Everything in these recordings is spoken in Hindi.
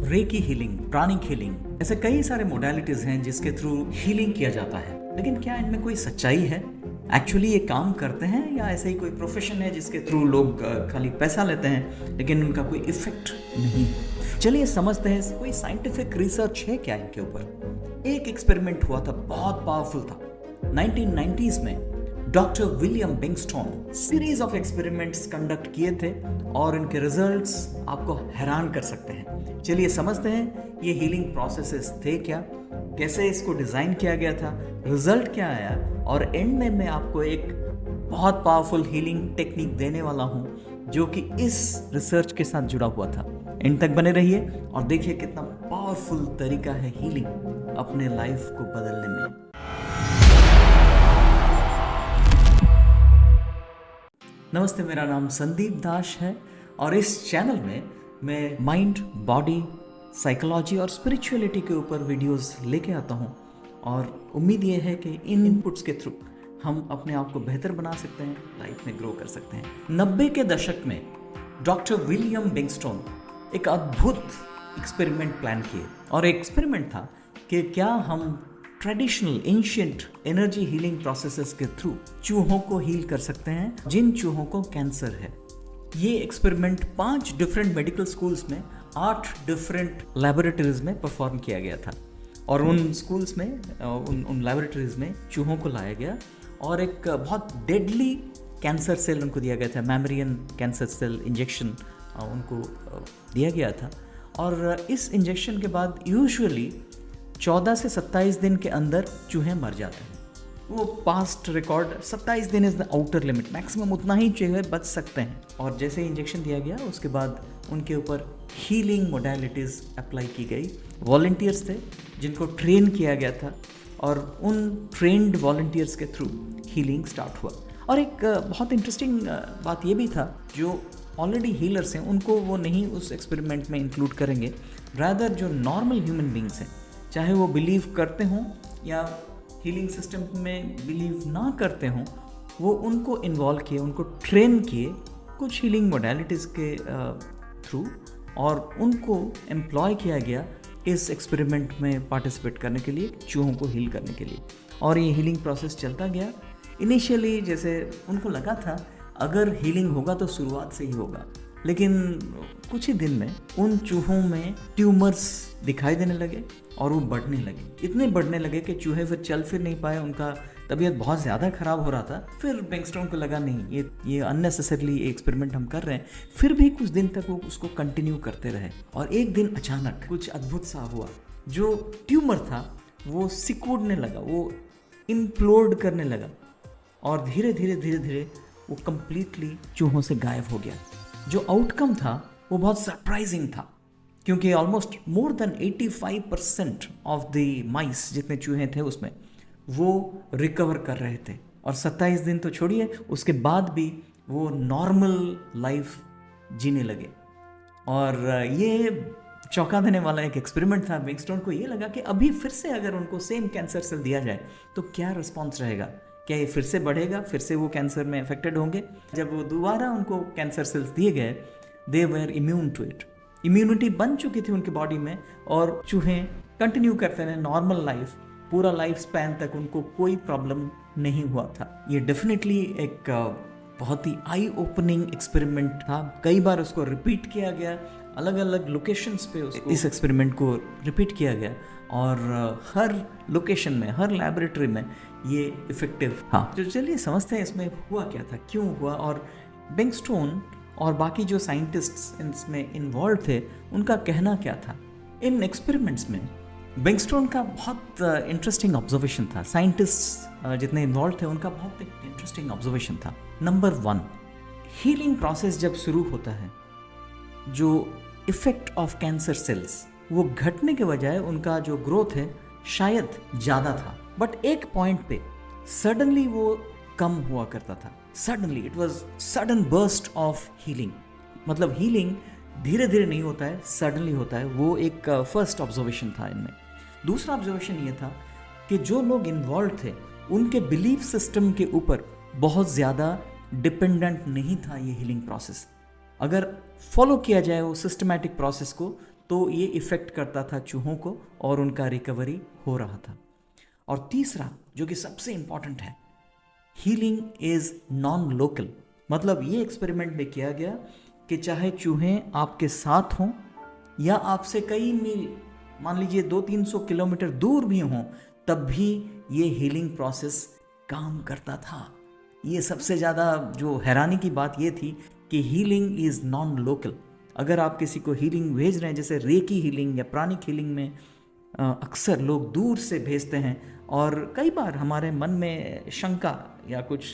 रेकी हीलिंग, प्राणिक हीलिंग, ऐसे कई सारे मोडालिटीज हैं जिसके थ्रू हीलिंग किया जाता है। लेकिन क्या इनमें कोई सच्चाई है? एक्चुअली ये काम करते हैं या ऐसे ही कोई प्रोफेशन है जिसके थ्रू लोग खाली पैसा लेते हैं लेकिन उनका कोई इफेक्ट नहीं? चलिए समझते हैं, कोई साइंटिफिक रिसर्च है क्या इनके ऊपर? एक एक्सपेरिमेंट हुआ था, बहुत पावरफुल था। 1990s में doctor William Bengston series of experiments conduct किए थे और इनके रिजल्ट्स आपको हैरान कर सकते हैं। चलिए समझते हैं ये हीलिंग प्रोसेसेस थे क्या, कैसे इसको डिज़ाइन किया गया था, रिजल्ट क्या आया, और एंड में मैं आपको एक बहुत पावरफुल हीलिंग टेक्निक देने वाला हूँ जो कि इस रिसर्च के साथ जुड़ा हुआ था। एंड तक बने रहिए और देखिए कितना पावरफुल तरीका है हीलिंग अपने लाइफ को बदलने में। नमस्ते, मेरा नाम संदीप दास है और इस चैनल में मैं माइंड, बॉडी, साइकोलॉजी और स्पिरिचुअलिटी के ऊपर वीडियोस लेके आता हूँ और उम्मीद ये है कि इन इनपुट्स के थ्रू हम अपने आप को बेहतर बना सकते हैं, लाइफ में ग्रो कर सकते हैं। 90 के दशक में डॉक्टर विलियम बेंगस्टोन एक अद्भुत एक्सपेरिमेंट प्लान किए और एक्सपेरिमेंट था कि क्या हम traditional ancient energy healing processes के थ्रू चूहों को हील कर सकते हैं जिन चूहों को कैंसर है। ये एक्सपेरिमेंट 5 डिफरेंट मेडिकल स्कूल्स में 8 डिफरेंट लैबोरेटरीज में परफॉर्म किया गया था और उन स्कूल्स में उन लैबोरेटरीज में चूहों को लाया गया और एक बहुत डेडली कैंसर सेल उनको दिया गया था, मैमरियन कैंसर सेल इंजेक्शन उनको दिया गया था। और इस इंजेक्शन के बाद यूजुअली 14 से 27 दिन के अंदर चूहे मर जाते हैं। वो पास्ट रिकॉर्ड 27 दिन is the outer limit, maximum उतना ही चूहे बच सकते हैं। और जैसे ही इंजेक्शन दिया गया उसके बाद उनके ऊपर हीलिंग मोडालिटीज़ अप्लाई की गई। वॉलंटियर्स थे जिनको ट्रेन किया गया था और उन ट्रेंड वॉलंटियर्स के थ्रू हीलिंग स्टार्ट हुआ। और एक बहुत इंटरेस्टिंग बात ये भी था, जो ऑलरेडी हीलर्स हैं उनको वो नहीं उस एक्सपेरिमेंट में इंक्लूड करेंगे, रादर जो नॉर्मल ह्यूमन बींग्स हैं, चाहे वो बिलीव करते हों या हीलिंग सिस्टम में बिलीव ना करते हों, वो उनको इन्वॉल्व किए, उनको ट्रेन किए कुछ हीलिंग मोडालिटीज़ के थ्रू और उनको एम्प्लॉय किया गया इस एक्सपेरिमेंट में पार्टिसिपेट करने के लिए, चूहों को हील करने के लिए। और ये हीलिंग प्रोसेस चलता गया। इनिशियली जैसे उनको लगा था अगर हीलिंग होगा तो शुरुआत से ही होगा, लेकिन कुछ ही दिन में उन चूहों में ट्यूमर्स दिखाई देने लगे और वो बढ़ने लगे, इतने बढ़ने लगे कि चूहे फिर चल फिर नहीं पाए, उनका तबीयत बहुत ज़्यादा ख़राब हो रहा था। फिर बेंगस्टोन को लगा नहीं, ये अननेसेसरली एक्सपेरिमेंट हम कर रहे हैं। फिर भी कुछ दिन तक वो उसको कंटिन्यू करते रहे और एक दिन अचानक कुछ अद्भुत सा हुआ। जो ट्यूमर था वो सिकुड़ने लगा, वो इम्प्लोड करने लगा और धीरे धीरे वो कंप्लीटली चूहों से गायब हो गया। जो आउटकम था वो बहुत सरप्राइजिंग था, क्योंकि almost more than 85% of the माइस, जितने चूहे थे उसमें, वो रिकवर कर रहे थे। और 27 दिन तो छोड़िए, उसके बाद भी वो नॉर्मल लाइफ जीने लगे। और ये चौंका देने वाला एक एक्सपेरिमेंट था। बेंगस्टोन को ये लगा कि अभी फिर से अगर उनको सेम कैंसर सेल दिया जाए तो क्या रिस्पॉन्स रहेगा, क्या ये फिर से बढ़ेगा, फिर से वो कैंसर में अफेक्टेड होंगे। जब वो दोबारा उनको कैंसर सेल्स दिए गए, they were immune to it, immunity बन चुकी थी उनकी बॉडी में और चूहे कंटिन्यू करते रहे नॉर्मल लाइफ। पूरा लाइफ स्पैन तक उनको कोई प्रॉब्लम नहीं हुआ था। ये डेफिनेटली एक बहुत ही आई ओपनिंग एक्सपेरिमेंट था। कई बार उसको रिपीट किया गया, अलग अलग लोकेशंस पे इस एक्सपेरिमेंट को रिपीट किया गया और हर लोकेशन में, हर लैबोरेटरी में ये इफेक्टिव। हाँ, तो चलिए समझते हैं इसमें हुआ क्या था, क्यों हुआ और बेंगस्टोन और बाकी जो साइंटिस्ट्स इसमें इन्वॉल्व थे उनका कहना क्या था। इन एक्सपेरिमेंट्स में बेंगस्टोन का बहुत इंटरेस्टिंग ऑब्जर्वेशन था। साइंटिस्ट्स जितने इन्वॉल्व थे उनका बहुत इंटरेस्टिंग ऑब्जर्वेशन था। नंबर 1, हीलिंग प्रोसेस जब शुरू होता है, जो इफेक्ट ऑफ कैंसर सेल्स वो घटने के बजाय उनका जो ग्रोथ है शायद ज़्यादा था, बट एक पॉइंट पे सडनली वो कम हुआ करता था। Suddenly it was sudden burst of healing. मतलब हीलिंग धीरे धीरे नहीं होता है, सडनली होता है। वो एक फर्स्ट ऑब्जर्वेशन था इनमें। दूसरा ऑब्जर्वेशन ये था कि जो लोग इन्वॉल्व थे उनके बिलीफ सिस्टम के ऊपर बहुत ज़्यादा डिपेंडेंट नहीं था ये हीलिंग प्रोसेस। अगर फॉलो किया जाए वो सिस्टमैटिक प्रोसेस को तो ये इफ़ेक्ट करता था चूहों को और उनका रिकवरी हो रहा था। और तीसरा जो कि सबसे इम्पॉर्टेंट है, हीलिंग इज़ नॉन लोकल। मतलब ये एक्सपेरिमेंट में किया गया कि चाहे चूहे आपके साथ हों या आपसे कई मील, मान लीजिए 200-300 किलोमीटर दूर भी हों, तब भी ये हीलिंग प्रोसेस काम करता था। ये सबसे ज़्यादा जो हैरानी की बात ये थी कि हीलिंग इज़ नॉन लोकल। अगर आप किसी को हीलिंग भेज रहे हैं, जैसे रेकी हीलिंग या प्राणिक हीलिंग में अक्सर लोग दूर से भेजते हैं और कई बार हमारे मन में शंका या कुछ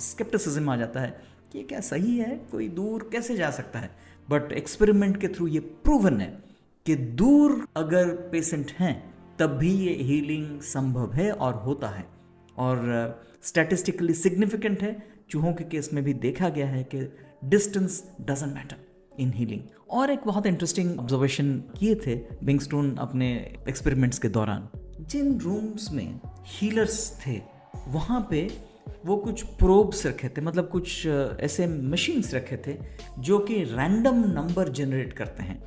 स्केप्टिसिज्म आ जाता है कि ये क्या सही है, कोई दूर कैसे जा सकता है। बट एक्सपेरिमेंट के थ्रू ये प्रूवन है कि दूर अगर पेशेंट हैं तब भी ये हीलिंग संभव है और होता है। और स्टैटिस्टिकली सिग्निफिकेंट है, चूहों के केस में भी देखा गया है कि distance doesn't matter in healing. और एक बहुत इंटरेस्टिंग ऑब्जर्वेशन किए थे बिंगस्टोन अपने एक्सपेरिमेंट्स के दौरान। जिन रूम्स में हीलर्स थे वहाँ पे वो कुछ प्रोब्स रखे थे, मतलब कुछ ऐसे मशीन्स रखे थे जो कि रैंडम नंबर जनरेट करते हैं,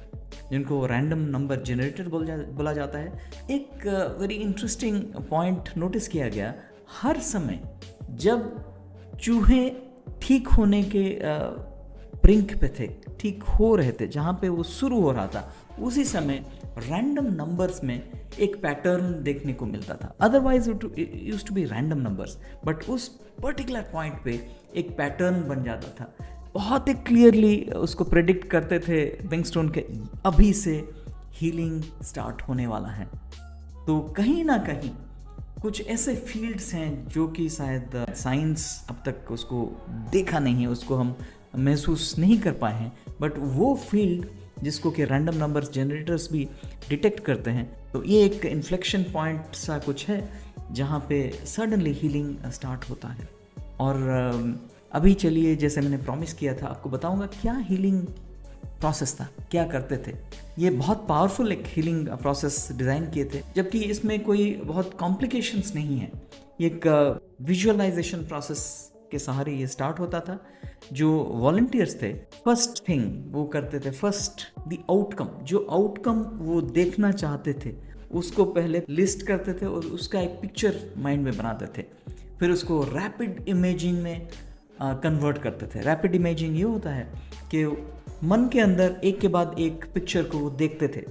जिनको रैंडम नंबर जनरेटर बोला जाता है। एक वेरी इंटरेस्टिंग पॉइंट नोटिस किया गया, हर समय जब चूहे ठीक होने के ब्रिंक पे थे, ठीक हो रहे थे, जहाँ पे वो शुरू हो रहा था, उसी समय रैंडम नंबर्स में एक पैटर्न देखने को मिलता था। Otherwise it used to be random numbers, but उस पर्टिकुलर पॉइंट पे एक पैटर्न बन जाता था। बहुत ही क्लियरली उसको प्रेडिक्ट करते थे बिंगस्टोन के, अभी से हीलिंग स्टार्ट होने वाला है। तो कहीं ना कहीं कुछ ऐसे फील्ड्स हैं जो कि शायद साइंस अब तक उसको देखा नहीं है, उसको हम महसूस नहीं कर पाए हैं, बट वो फील्ड जिसको कि रैंडम नंबर्स जनरेटर्स भी डिटेक्ट करते हैं, तो ये एक इन्फ्लेक्शन पॉइंट सा कुछ है जहाँ पे सडनली हीलिंग स्टार्ट होता है। और अभी चलिए, जैसे मैंने प्रॉमिस किया था, आपको बताऊंगा क्या हीलिंग प्रोसेस था, क्या करते थे। ये बहुत पावरफुल एक हीलिंग प्रोसेस डिज़ाइन किए थे, जबकि इसमें कोई बहुत कॉम्प्लिकेशंस नहीं है। एक विजुअलाइजेशन प्रोसेस के सहारे ये स्टार्ट होता था। जो वॉलंटियर्स थे, फर्स्ट थिंग वो करते थे, फर्स्ट द आउटकम, जो आउटकम वो देखना चाहते थे उसको पहले लिस्ट करते थे और उसका एक पिक्चर माइंड में बनाते थे। फिर उसको रैपिड इमेजिंग में कन्वर्ट करते थे। रैपिड इमेजिंग ये होता है कि मन के अंदर एक के बाद एक पिक्चर को वो देखते थे,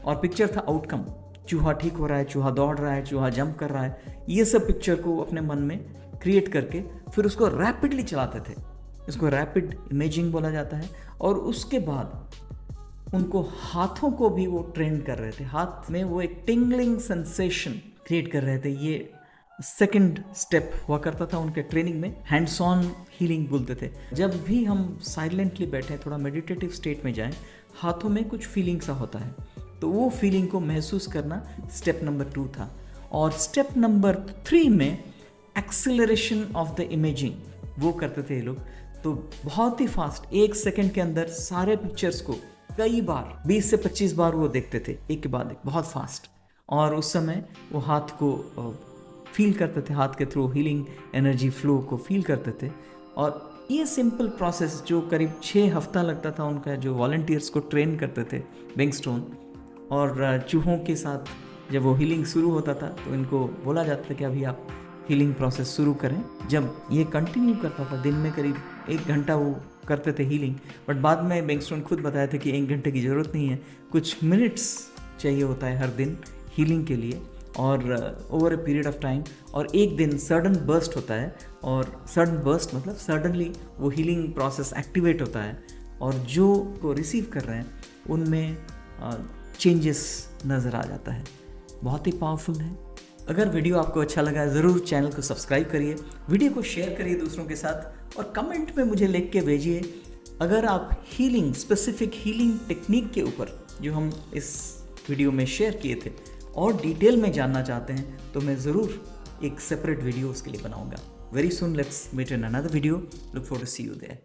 और पिक्चर था आउटकम, चूहा ठीक हो रहा है, चूहा दौड़ रहा है, चूहा जंप कर रहा है, ये सब पिक्चर को अपने मन में क्रिएट करके फिर उसको रैपिडली चलाते थे। इसको रैपिड इमेजिंग बोला जाता है। और उसके बाद उनको हाथों को भी वो ट्रेन कर रहे थे, हाथ में वो एक टिंगलिंग सेंसेशन क्रिएट कर रहे थे। ये सेकंड स्टेप हुआ करता था उनके ट्रेनिंग में, हैंड्स ऑन हीलिंग बोलते थे। जब भी हम साइलेंटली बैठे, थोड़ा मेडिटेटिव स्टेट में जाएं, हाथों में कुछ फीलिंग सा होता है, तो वो फीलिंग को महसूस करना स्टेप नंबर 2 था। और स्टेप नंबर 3 में एक्सेलरेशन ऑफ द इमेजिंग वो करते थे ये लोग। तो बहुत ही फास्ट, 1 सेकंड के अंदर सारे पिक्चर्स को कई बार 20 से 25 बार वो देखते थे, एक के बाद एक, बहुत फास्ट। और उस समय वो हाथ को फील करते थे, हाथ के थ्रू हीलिंग एनर्जी फ्लो को फील करते थे। और ये सिंपल प्रोसेस जो करीब 6 हफ्ता लगता था उनका, जो वॉलंटियर्स को ट्रेन करते थे बिंगस्टोन, और चूहों के साथ जब वो हीलिंग शुरू होता था तो इनको बोला जाता था कि अभी आप हीलिंग प्रोसेस शुरू करें। जब ये कंटिन्यू करता था, दिन में करीब 1 घंटा वो करते थे हीलिंग, बट बाद में बिंगस्टोन खुद बताया था कि 1 घंटे की ज़रूरत नहीं है, कुछ मिनट्स चाहिए होता है हर दिन हीलिंग के लिए, और over a period of time. और एक दिन सडन बर्स्ट होता है, और सडन बर्स्ट मतलब सडनली वो हीलिंग प्रोसेस एक्टिवेट होता है, और जो को रिसीव कर रहे हैं उनमें चेंजेस नज़र आ जाता है। बहुत ही पावरफुल है। अगर वीडियो आपको अच्छा लगा, ज़रूर चैनल को सब्सक्राइब करिए, वीडियो को शेयर करिए दूसरों के साथ, और कमेंट में मुझे लिख के भेजिए अगर आप हीलिंग, स्पेसिफिक हीलिंग टेक्निक के ऊपर जो हम इस वीडियो में शेयर किए थे और डिटेल में जानना चाहते हैं, तो मैं ज़रूर एक सेपरेट वीडियो उसके लिए बनाऊंगा। Very soon let's meet in another video, look forward to see you there.